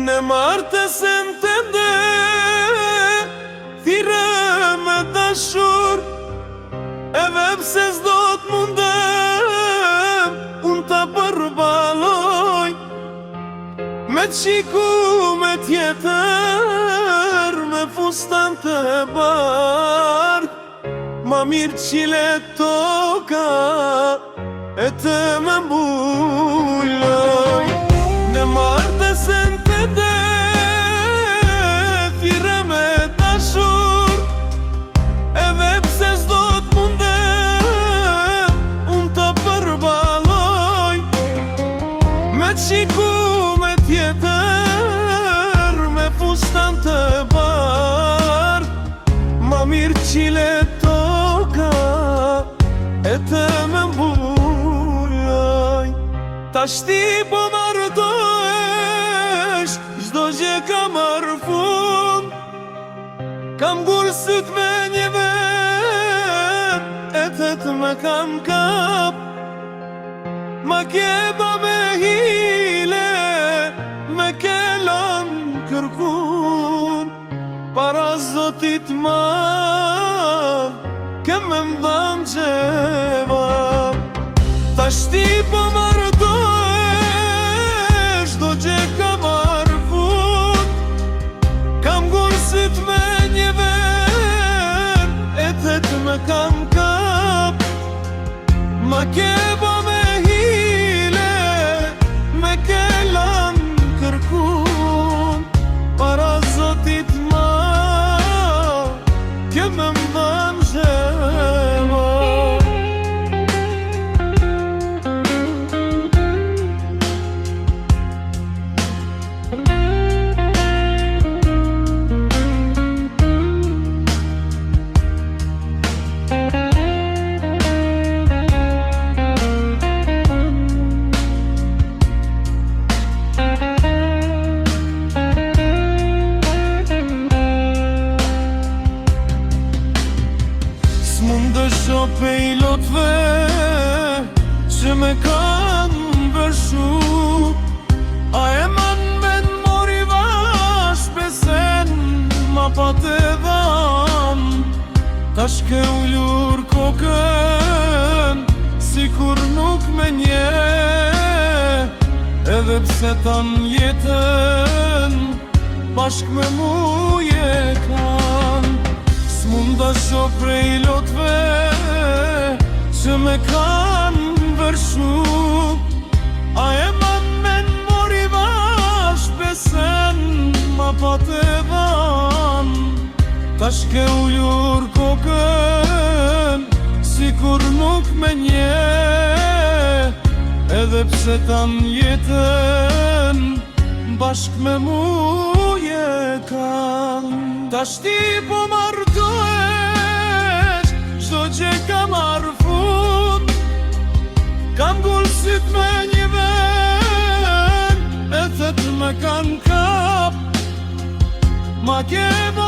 Në martësen të ndë thire me dashur, edhe pse s'do t'mundem unë t'a përbaloj, me qiku me tjetër me fustan të bardh, ma mirë qile toka e të me mbulloj. Në martësen të ndë thire me dashur, edhe pse s'do t'mundem unë t'a përbaloj, me qiku me tjetër me fustan të bardh, ma mirë qile toka e të me mbulloj. Tashti po marrëtohesh, çdo gjë ka marrë fund, kam gurësit me një vet, e tet me kam kap, ma keba me hile, me kelan kërkun, para zotit madh, kem me mdham gjeva. Tashti po marrëtohesh, çdo gjë ka marrë fund, kam gurësit me një vet, e tet me kam kap, ma keba me hile, me kelan kërkun, para zotit madh, kem me mdham gjeva. S'mundë shope i lotve që me kanë vërshu, a e man me n'mori vash besen ma pa të dham. Tash ke ullur kokën si kur nuk me nje, edhe pse tan jetën bashk me mu je kan. S'munda shoh prej lotve që me kanë vërshu, a e man me n'mori vash besen ma pa të dham. Tash ke ullur kokën si kur nuk me nje, edhe pse tan jetën bashk me mu je kan. Tash ti po marrëtohesh, çdo gjë ka marrë fund, kam gurësit me një vet, e tet me kan kap, ma keba